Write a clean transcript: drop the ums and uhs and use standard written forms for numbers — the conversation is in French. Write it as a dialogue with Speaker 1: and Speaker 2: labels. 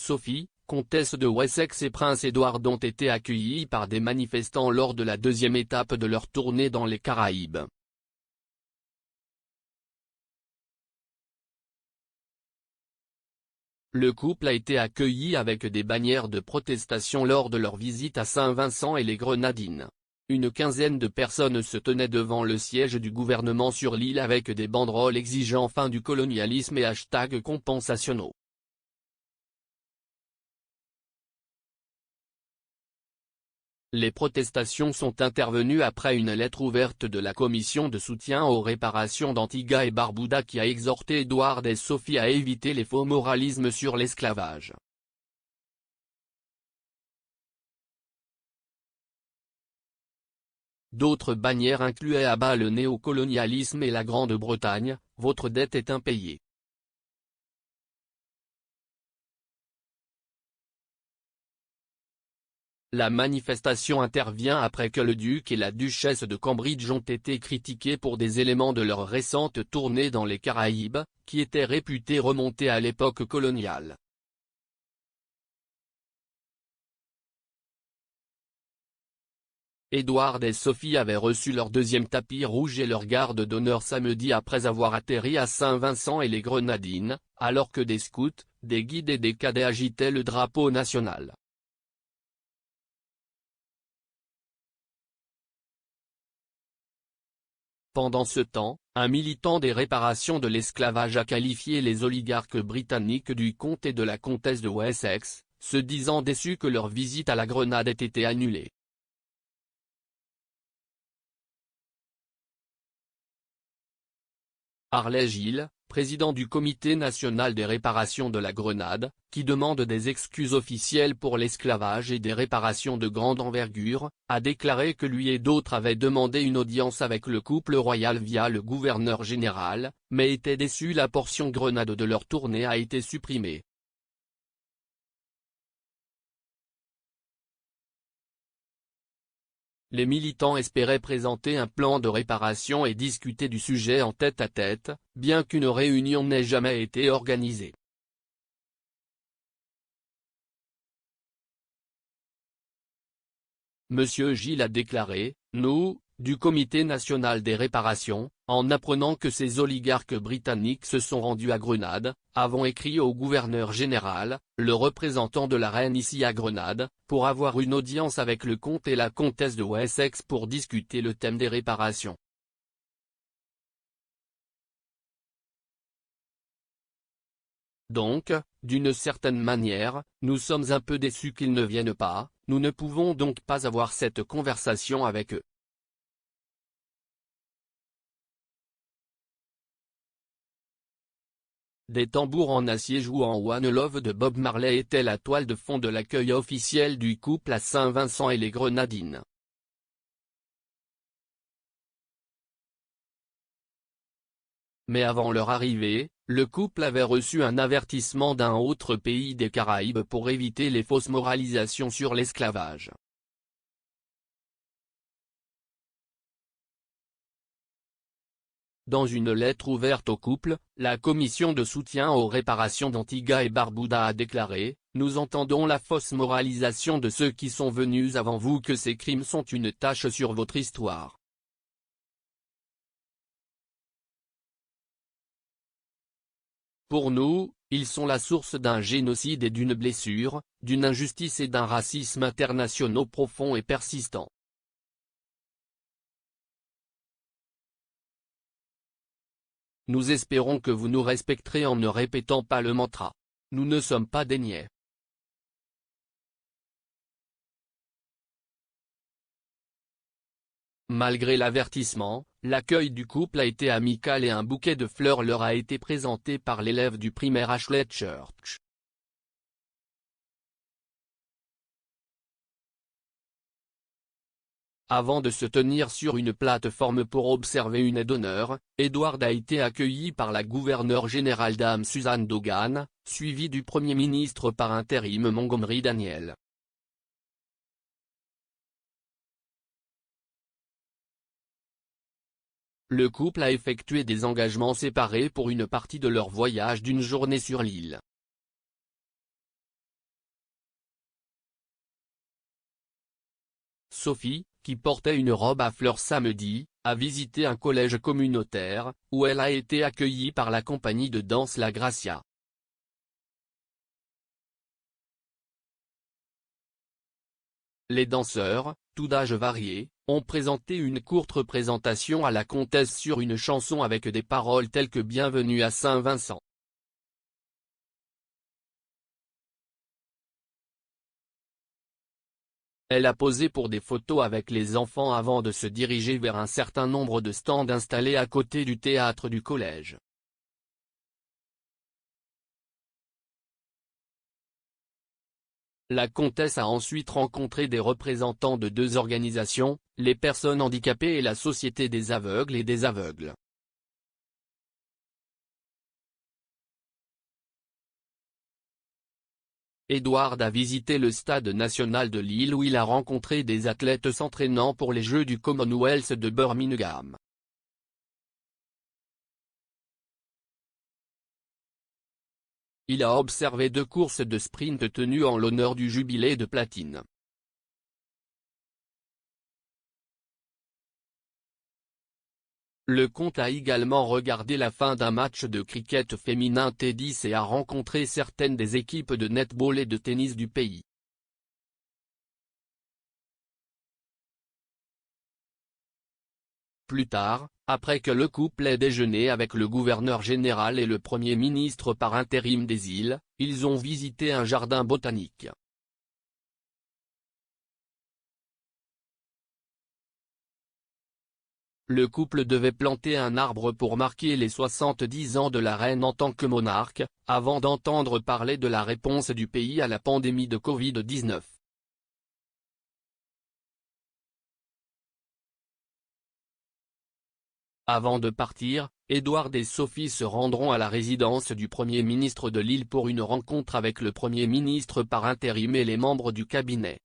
Speaker 1: Sophie, comtesse de Wessex et prince Edward ont été accueillis par des manifestants lors de la deuxième étape de leur tournée dans les Caraïbes. Le couple a été accueilli avec des bannières de protestation lors de leur visite à Saint-Vincent et les Grenadines. Une quinzaine de personnes se tenaient devant le siège du gouvernement sur l'île avec des banderoles exigeant fin du colonialisme et #compensationaux. Les protestations sont intervenues après une lettre ouverte de la Commission de soutien aux réparations d'Antigua et Barbuda qui a exhorté Edward et Sophie à éviter les faux moralismes sur l'esclavage. D'autres bannières incluaient à bas le néocolonialisme et la Grande-Bretagne, votre dette est impayée. La manifestation intervient après que le duc et la duchesse de Cambridge ont été critiqués pour des éléments de leur récente tournée dans les Caraïbes, qui étaient réputés remonter à l'époque coloniale. Edward et Sophie avaient reçu leur deuxième tapis rouge et leur garde d'honneur samedi après avoir atterri à Saint-Vincent et les Grenadines, alors que des scouts, des guides et des cadets agitaient le drapeau national. Pendant ce temps, un militant des réparations de l'esclavage a qualifié les oligarques britanniques du comte et de la comtesse de Wessex, se disant déçus que leur visite à la Grenade ait été annulée. Harley Gill, président du Comité national des réparations de la Grenade, qui demande des excuses officielles pour l'esclavage et des réparations de grande envergure, a déclaré que lui et d'autres avaient demandé une audience avec le couple royal via le gouverneur général, mais étaient déçus la portion Grenade de leur tournée a été supprimée. Les militants espéraient présenter un plan de réparation et discuter du sujet en tête-à-tête, bien qu'une réunion n'ait jamais été organisée. Monsieur Gill a déclaré, nous, du Comité national des réparations, en apprenant que ces oligarques britanniques se sont rendus à Grenade, avons écrit au gouverneur général, le représentant de la reine ici à Grenade, pour avoir une audience avec le comte et la comtesse de Wessex pour discuter le thème des réparations. Donc, d'une certaine manière, nous sommes un peu déçus qu'ils ne viennent pas, nous ne pouvons donc pas avoir cette conversation avec eux. Des tambours en acier jouant One Love de Bob Marley étaient la toile de fond de l'accueil officiel du couple à Saint-Vincent et les Grenadines. Mais avant leur arrivée, le couple avait reçu un avertissement d'un autre pays des Caraïbes pour éviter les fausses moralisations sur l'esclavage. Dans une lettre ouverte au couple, la commission de soutien aux réparations d'Antigua et Barbuda a déclaré, « Nous entendons la fausse moralisation de ceux qui sont venus avant vous que ces crimes sont une tache sur votre histoire. Pour nous, ils sont la source d'un génocide et d'une blessure, d'une injustice et d'un racisme internationaux profonds et persistants. Nous espérons que vous nous respecterez en ne répétant pas le mantra. Nous ne sommes pas des niais. » Malgré l'avertissement, l'accueil du couple a été amical et un bouquet de fleurs leur a été présenté par l'élève du primaire Ashley Church. Avant de se tenir sur une plateforme pour observer une aide d'honneur, Edward a été accueilli par la gouverneure générale Dame Suzanne Dogan, suivie du Premier ministre par intérim Montgomery Daniel. Le couple a effectué des engagements séparés pour une partie de leur voyage d'une journée sur l'île. Sophie, qui portait une robe à fleurs samedi, a visité un collège communautaire, où elle a été accueillie par la compagnie de danse La Gracia. Les danseurs, tous d'âges variés, ont présenté une courte représentation à la comtesse sur une chanson avec des paroles telles que Bienvenue à Saint-Vincent. Elle a posé pour des photos avec les enfants avant de se diriger vers un certain nombre de stands installés à côté du théâtre du collège. La comtesse a ensuite rencontré des représentants de deux organisations, les personnes handicapées et la Société des aveugles et des aveugles. Edward a visité le Stade national de Lille où il a rencontré des athlètes s'entraînant pour les Jeux du Commonwealth de Birmingham. Il a observé deux courses de sprint tenues en l'honneur du jubilé de platine. Le comte a également regardé la fin d'un match de cricket féminin T10 et a rencontré certaines des équipes de netball et de tennis du pays. Plus tard, après que le couple ait déjeuné avec le gouverneur général et le Premier ministre par intérim des îles, ils ont visité un jardin botanique. Le couple devait planter un arbre pour marquer les 70 ans de la reine en tant que monarque, avant d'entendre parler de la réponse du pays à la pandémie de Covid-19. Avant de partir, Edward et Sophie se rendront à la résidence du Premier ministre de l'île pour une rencontre avec le Premier ministre par intérim et les membres du cabinet.